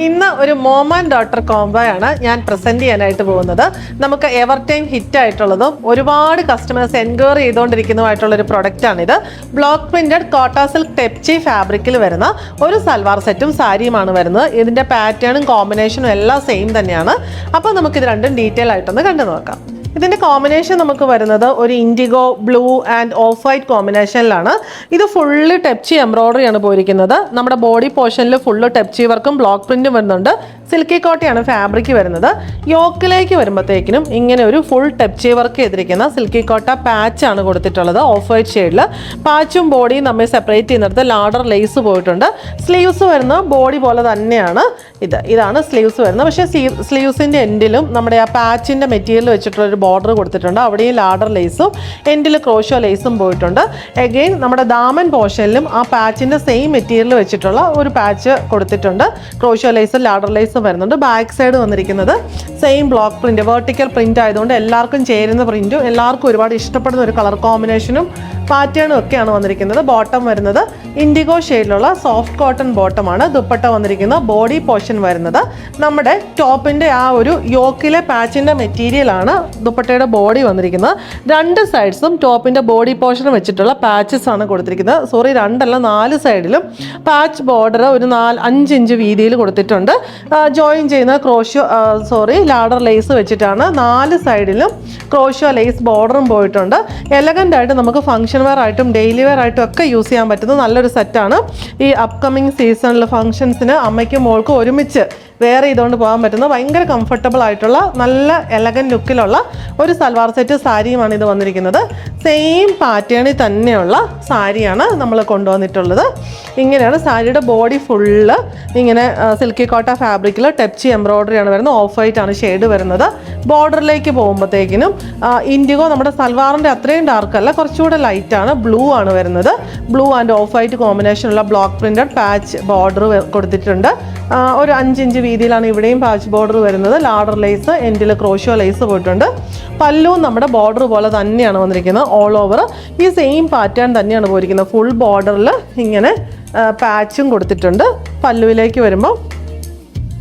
ഇന്ന് ഒരു mom and daughter കോംബോയാണ് ഞാൻ പ്രസന്റ് ചെയ്യാനായിട്ട് പോകുന്നത്. നമുക്ക് എവർ ടൈം ഹിറ്റ് ആയിട്ടുള്ളതും ഒരുപാട് കസ്റ്റമേഴ്സ് എൻക്വയറി ചെയ്തുകൊണ്ടിരിക്കുന്നതുമായിട്ടുള്ള ഒരു പ്രൊഡക്റ്റാണിത്. ബ്ലോക്ക് പ്രിന്റഡ് കോട്ട സിൽക്ക് ടെപ്ചി ഫാബ്രിക്കിൽ വരുന്ന ഒരു സൽവാർ സെറ്റും സാരിയുമാണ് വരുന്നത്. ഇതിൻ്റെ പാറ്റേണും കോമ്പിനേഷനും എല്ലാം സെയിം തന്നെയാണ്. അപ്പോൾ നമുക്കിത് രണ്ടും ഡീറ്റെയിൽ ആയിട്ടൊന്ന് കണ്ടു നോക്കാം. ഇതിൻ്റെ കോമ്പിനേഷൻ നമുക്ക് വരുന്നത് ഒരു indigo blue and off white കോമ്പിനേഷനിലാണ്. ഇത് ഫുള്ള് ടെപ്ചി എംബ്രോയ്ഡറി ആണ് പോയിരിക്കുന്നത്. നമ്മുടെ ബോഡി പോർഷനിൽ ഫുള്ള് ടെപ്ചി വർക്കും ബ്ലോക്ക് പ്രിന്റും വരുന്നുണ്ട്. സിൽക്കി കോട്ടയാണ് ഫാബ്രിക് വരുന്നത്. യോക്കിലേക്ക് വരുമ്പോഴത്തേക്കിനും ഇങ്ങനെ ഒരു ഫുൾ ടെപ്ചി വർക്ക് ചെയ്തിരിക്കുന്ന സിൽക്കി കോട്ട പാച്ചാണ് കൊടുത്തിട്ടുള്ളത് ഓഫ് വൈറ്റ് ഷെയ്ഡിൽ. പാച്ചും ബോഡിയും നമ്മൾ സെപ്പറേറ്റ് ചെയ്യുന്നിടത്ത് ലാഡർ ലേസ് പോയിട്ടുണ്ട്. സ്ലീവ്സ് വരുന്ന ബോഡി പോലെ തന്നെയാണ്. ഇതാണ് സ്ലീവ്സ് വരുന്നത്. പക്ഷേ സ്ലീവ്സിൻ്റെ എൻഡിലും നമ്മുടെ ആ പാച്ചിൻ്റെ മെറ്റീരിയൽ വെച്ചിട്ടുള്ളൊരു ബോർഡർ കൊടുത്തിട്ടുണ്ട്. അവിടെയും ലാഡർ ലേസും എൻഡിൽ ക്രോഷോ ലേസും പോയിട്ടുണ്ട്. എഗെയിൻ നമ്മുടെ ദാമൻ പോർഷനിലും ആ പാച്ചിൻ്റെ സെയിം മെറ്റീരിയൽ വെച്ചിട്ടുള്ള ഒരു പാച്ച് കൊടുത്തിട്ടുണ്ട്. ക്രോഷോ ലേസും ലാഡർ ലേസും വരുന്നുണ്ട്. ബാക്ക് സൈഡ് വന്നിരിക്കുന്നത് same block print, vertical print ആയതുകൊണ്ട് എല്ലാവർക്കും ചേരുന്ന പ്രിന്റും എല്ലാവർക്കും ഒരുപാട് ഇഷ്ടപ്പെടുന്ന ഒരു കളർ കോമ്പിനേഷനും പാറ്റേണും ഒക്കെയാണ് വന്നിരിക്കുന്നത്. ബോട്ടം വരുന്നത് ഇൻഡിഗോ ഷെയ്ഡിലുള്ള സോഫ്റ്റ് കോട്ടൺ ബോട്ടമാണ്. ദുപ്പട്ട വന്നിരിക്കുന്ന ബോഡി പോർഷൻ വരുന്നത് നമ്മുടെ ടോപ്പിൻ്റെ ആ ഒരു യോക്കിലെ പാച്ചിൻ്റെ മെറ്റീരിയലാണ് ദുപ്പട്ടയുടെ ബോഡി വന്നിരിക്കുന്നത്. രണ്ട് സൈഡ്സും ടോപ്പിൻ്റെ ബോഡി പോർഷൻ വെച്ചിട്ടുള്ള പാച്ചസ് ആണ് കൊടുത്തിരിക്കുന്നത്. സോറി, രണ്ടല്ല 4 സൈഡിലും പാച്ച് ബോർഡർ ഒരു 5 ഇഞ്ച് വീതിയിൽ കൊടുത്തിട്ടുണ്ട്. ജോയിൻ ചെയ്യുന്ന ലാഡർ ലേസ് വെച്ചിട്ടാണ്. 4 സൈഡിലും ക്രോഷ്യോ ലേസ് ബോർഡറും പോയിട്ടുണ്ട്. എലഗൻ്റ് ആയിട്ട് നമുക്ക് ഫംഗ്ഷൻ വെയർ ആയിട്ടും ഡെയിലി വെയർ ആയിട്ടും ഒക്കെ യൂസ് ചെയ്യാൻ പറ്റുന്ന നല്ലൊരു സെറ്റാണ്. ഈ അപ്കമിങ് സീസണിൽ ഫംഗ്ഷൻസിന് അമ്മയ്ക്കും മോൾക്കും ഒരുമിച്ച് വെയർ ചെയ്തുകൊണ്ട് പോകാൻ പറ്റുന്ന ഭയങ്കര കംഫർട്ടബിൾ ആയിട്ടുള്ള നല്ല എലഗൻ ലുക്കിലുള്ള ഒരു സൽവാർ സെറ്റ് സാരിയുമാണ് ഇത് വന്നിരിക്കുന്നത്. സെയിം പാറ്റേണിൽ തന്നെയുള്ള സാരിയാണ് നമ്മൾ കൊണ്ടുവന്നിട്ടുള്ളത്. ഇങ്ങനെയാണ് സാരിയുടെ ബോഡി ഫുള്ള് ഇങ്ങനെ സിൽക്കി കോട്ട ഫാബ്രിക്കിൽ ടെപ്ചി എംബ്രോയ്ഡറി ആണ് വരുന്നത്. ഓഫ് വൈറ്റ് ആണ് ഷെയ്ഡ് വരുന്നത്. ബോർഡറിലേക്ക് പോകുമ്പോഴത്തേക്കിനും ഇൻഡിഗോ നമ്മുടെ സൽവാറിൻ്റെ അത്രയും ഡാർക്ക് അല്ല, കുറച്ചുകൂടെ ലൈറ്റാണ്. ബ്ലൂ ആണ് വരുന്നത്. ബ്ലൂ ആൻഡ് ഓഫ് വൈറ്റ് കോമ്പിനേഷനുള്ള ബ്ലോക്ക് പ്രിന്റഡ് പാച്ച് ബോർഡർ കൊടുത്തിട്ടുണ്ട്. ഒരു 5 ഇഞ്ച് വീതിയിലാണ് ഇവിടെയും പാച്ച് ബോർഡർ വരുന്നത്. ലാഡർ ലേസ് എൻഡിൽ ക്രോഷ്യോ ലേസ് പോയിട്ടുണ്ട്. പല്ലുവും നമ്മുടെ ബോർഡർ പോലെ തന്നെയാണ് വന്നിരിക്കുന്നത്. ഓൾ ഓവർ ഈ സെയിം പാറ്റേൺ തന്നെയാണ് പോയിരിക്കുന്നത്. ഫുൾ ബോർഡറിൽ ഇങ്ങനെ പാച്ചും കൊടുത്തിട്ടുണ്ട്. പല്ലുവിലേക്ക് വരുമ്പോൾ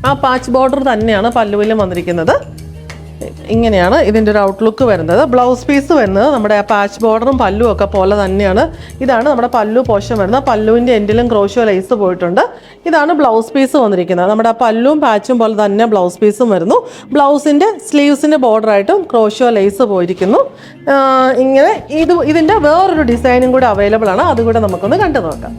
ആ പാച്ച് ബോർഡർ തന്നെയാണ് പല്ലുവിലും വന്നിരിക്കുന്നത്. ഇങ്ങനെയാണ് ഇതിൻ്റെ ഒരു ഔട്ട്ലുക്ക് വരുന്നത്. ബ്ലൗസ് പീസ് വരുന്നത് നമ്മുടെ ആ പാച്ച് ബോർഡറും പല്ലും ഒക്കെ പോലെ തന്നെയാണ്. ഇതാണ് നമ്മുടെ പല്ലു പോർഷൻ വരുന്നത്. പല്ലുവിൻ്റെ എൻഡിലും ക്രോഷ്യോ ലേസ് പോയിട്ടുണ്ട്. ഇതാണ് ബ്ലൗസ് പീസ് വന്നിരിക്കുന്നത്. നമ്മുടെ ആ പല്ലും പാച്ചും പോലെ തന്നെ ബ്ലൗസ് പീസും വരുന്നു. ബ്ലൗസിൻ്റെ സ്ലീവ്സിൻ്റെ ബോർഡറായിട്ടും ക്രോഷ്യോ ലേസ് പോയിരിക്കുന്നു. ഇങ്ങനെ ഇതിൻ്റെ വേറൊരു ഡിസൈനും കൂടെ അവൈലബിൾ ആണ്. അതുകൂടെ നമുക്കൊന്ന് കണ്ടു നോക്കാം.